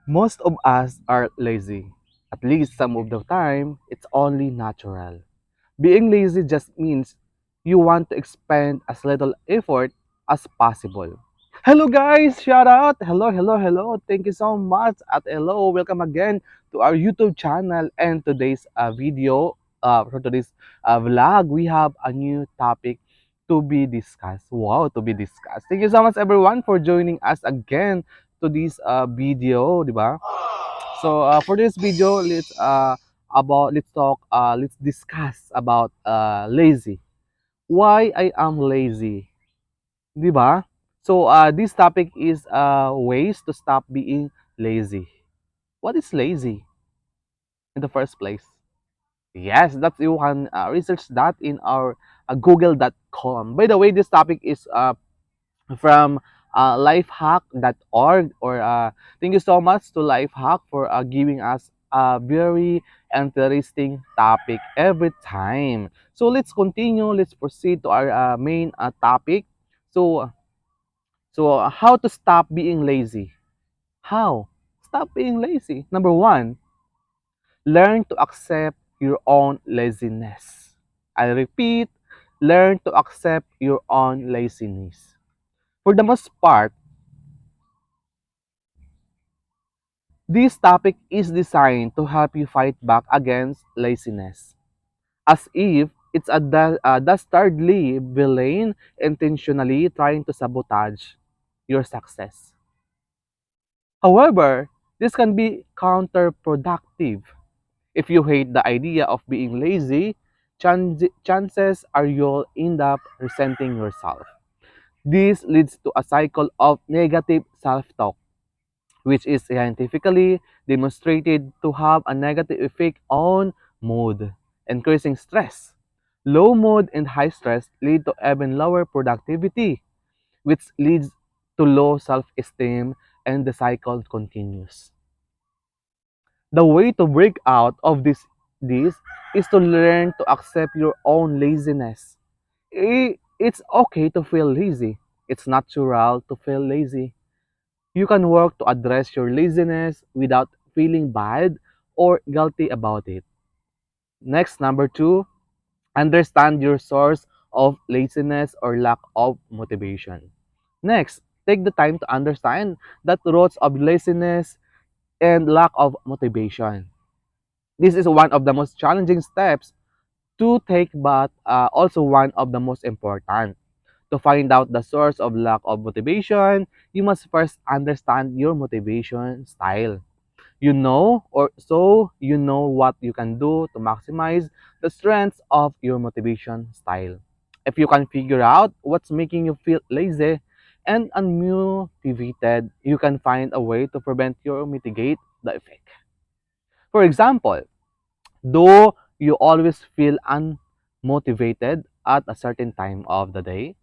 Most of us are lazy. At least some of the time, it's only natural. Being lazy just means you want to expend as little effort as possible. Hello guys, shout out. Hello, hello, hello. Thank you so much. At hello, welcome again to our YouTube channel and today's video. For today's vlog, we have a new topic to be discussed. Wow, to be discussed. Thank you so much everyone for joining us again to this video, di ba? So for this video, let's discuss about lazy. Why I am lazy, 'di ba? So this topic is ways to stop being lazy. What is lazy in the first place? Yes, that's you can research that in our google.com. By the way, this topic is from lifehack.org or thank you so much to Lifehack for giving us a very interesting topic every time. So let's continue. Let's proceed to our main topic. So how to stop being lazy? How? Stop being lazy. Number one, learn to accept your own laziness. I repeat, learn to accept your own laziness. For the most part, this topic is designed to help you fight back against laziness, as if it's a dastardly villain intentionally trying to sabotage your success. However, this can be counterproductive. If you hate the idea of being lazy, chances are you'll end up resenting yourself. This leads to a cycle of negative self talk, which is scientifically demonstrated to have a negative effect on mood, increasing stress. Low mood and high stress lead to even lower productivity, which leads to low self esteem, and the cycle continues. The way to break out of this is to learn to accept your own laziness. It's okay to feel lazy. It's natural to feel lazy. You can work to address your laziness without feeling bad or guilty about it. Next, number two, understand your source of laziness or lack of motivation. Next, take the time to understand the roots of laziness and lack of motivation. This is one of the most challenging steps to take, but also one of the most important. To find out the source of lack of motivation, you must first understand your motivation style. You know what you can do to maximize the strengths of your motivation style. If you can figure out what's making you feel lazy and unmotivated, you can find a way to prevent or mitigate the effect. For example, do you always feel unmotivated at a certain time of the day?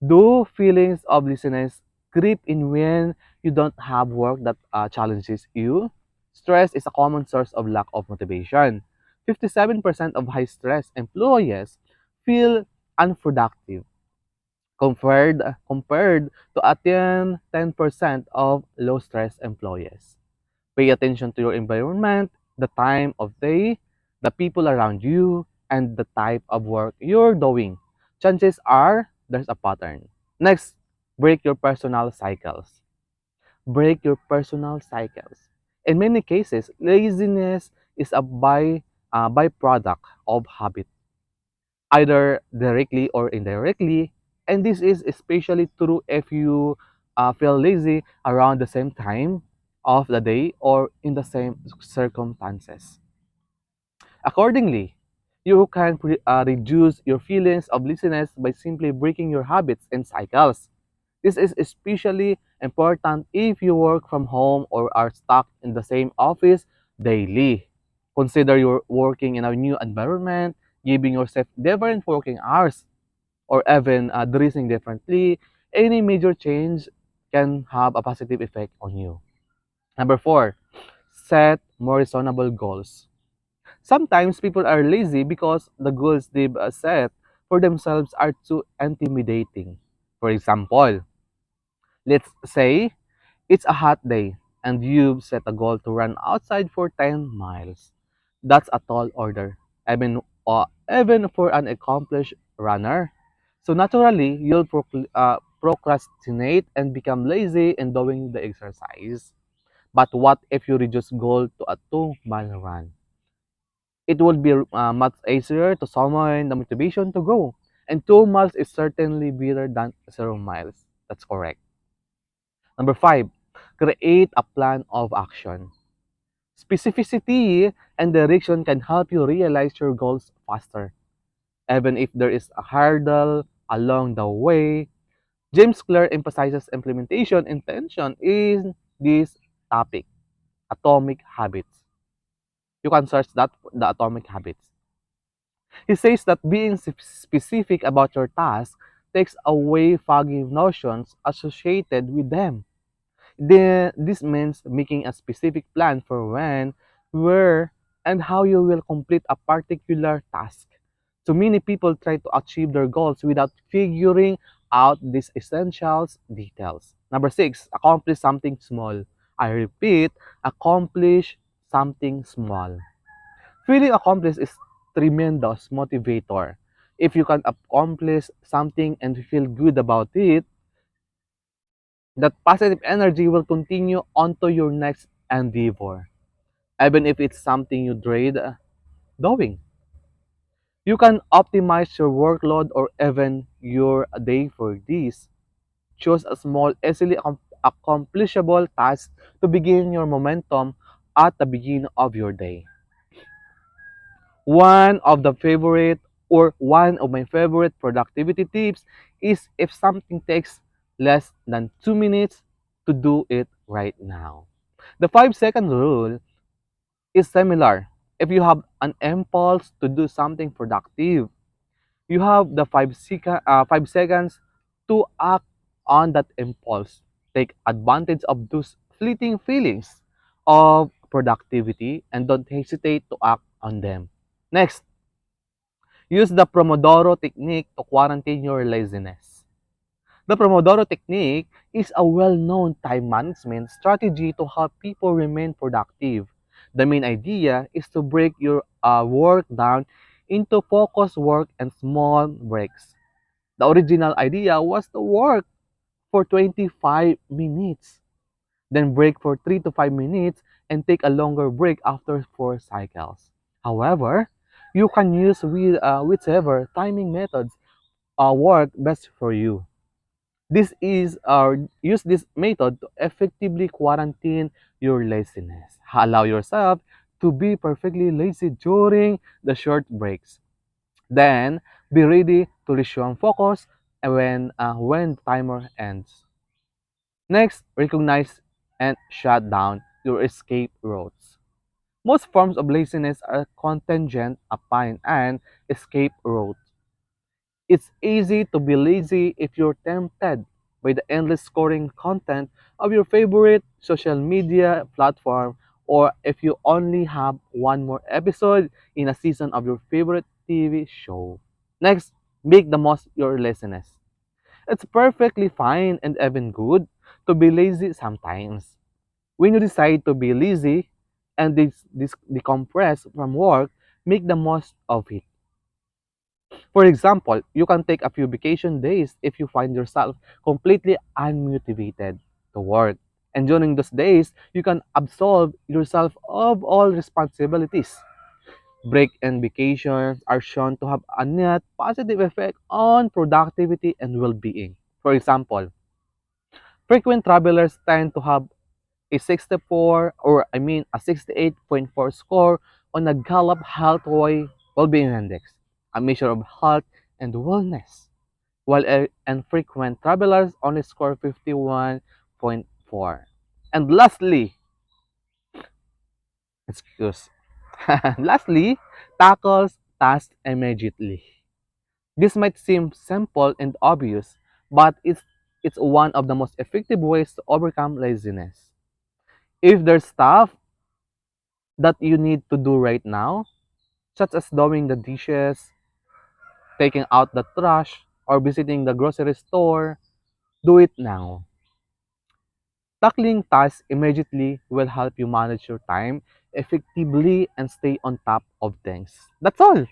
Do feelings of laziness creep in when you don't have work that challenges you? Stress is a common source of lack of motivation. 57% of high stress employees feel unproductive compared to a 10% of low stress employees. Pay attention to your environment, the time of day, the people around you, and the type of work you're doing. Chances are there's a pattern. Next, break your personal cycles. Break your personal cycles. In many cases, laziness is a byproduct of habit, either directly or indirectly. And this is especially true if you feel lazy around the same time of the day or in the same circumstances. Accordingly, you can reduce your feelings of laziness by simply breaking your habits and cycles. This is especially important if you work from home or are stuck in the same office daily. Consider you're working in a new environment, giving yourself different working hours, or even dressing differently. Any major change can have a positive effect on you. Number four, set more reasonable goals. Sometimes people are lazy because the goals they've set for themselves are too intimidating. For example, let's say it's a hot day. and you've set a goal to run outside for 10 miles. That's a tall order, even for an accomplished runner. So naturally, you'll procrastinate and become lazy in doing the exercise. But what if you reduce goal to a 2-mile run? It would be much easier to summon the motivation to go. And 2 miles is certainly better than 0 miles. That's correct. Number five, create a plan of action. Specificity and direction can help you realize your goals faster. Even if there is a hurdle along the way, James Clear emphasizes implementation intention in this topic, atomic habits. You can search that, the atomic habits. He says that being specific about your task takes away foggy notions associated with them. This means making a specific plan for when, where, and how you will complete a particular task. So many people try to achieve their goals without figuring out these essentials details. Number six, accomplish something small. I repeat, accomplish something small. Feeling accomplished is tremendous motivator. If you can accomplish something and feel good about it, that positive energy will continue onto your next endeavor, even if it's something you dread doing. You can optimize your workload or even your day for this. Choose a small, easily accomplishable task to begin your momentum at the beginning of your day. One of my favorite productivity tips is if something takes less than 2 minutes to do it right now. The 5 second rule is similar. If you have an impulse to do something productive, you have the 5 seconds to act on that impulse. Take advantage of those fleeting feelings of productivity and don't hesitate to act on them. Next, use the Pomodoro technique to quarantine your laziness. The Pomodoro technique is a well-known time management strategy to help people remain productive. The main idea is to break your work down into focused work and small breaks. The original idea was to work for 25 minutes, then break for 3 to 5 minutes, and take a longer break after 4 cycles. However, you can use whichever timing methods work best for you. Use this method to effectively quarantine your laziness. Allow yourself to be perfectly lazy during the short breaks. Then be ready to resume focus when the timer ends. Next, recognize and shut down your escape routes. Most forms of laziness are contingent upon an escape route. It's easy to be lazy if you're tempted by the endless scoring content of your favorite social media platform, or if you only have one more episode in a season of your favorite TV show. Next, make the most of your laziness. It's perfectly fine and even good to be lazy sometimes. When you decide to be lazy and decompress from work, make the most of it. For example, you can take a few vacation days if you find yourself completely unmotivated to work. And during those days, you can absolve yourself of all responsibilities. Break and vacations are shown to have a net positive effect on productivity and well-being. For example, frequent travelers tend to have a 64 or I mean a 68.4 score on the Gallup Healthway Wellbeing Index, a measure of health and wellness, while infrequent travelers only score 51.4. And excuse, lastly, tackles tasks immediately. This might seem simple and obvious, but it's one of the most effective ways to overcome laziness. If there's stuff that you need to do right now, such as doing the dishes, taking out the trash, or visiting the grocery store, do it now. Tackling tasks immediately will help you manage your time effectively and stay on top of things. That's all.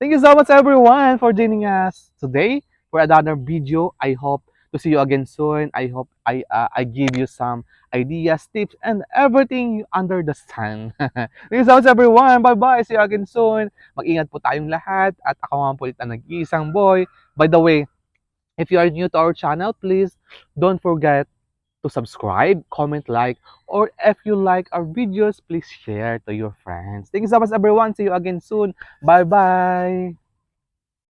Thank you so much everyone for joining us today for another video. I hope to see you again soon. I hope I give you some ideas, tips, and everything under the sun. Thank you so much everyone. Bye-bye. See you again soon. Mag-ingat po tayong lahat. At ako nga po ulit ang nag-iisang boy. By the way, if you are new to our channel, please don't forget to subscribe, comment, like, or if you like our videos, please share to your friends. Thank you so much everyone. See you again soon. Bye-bye.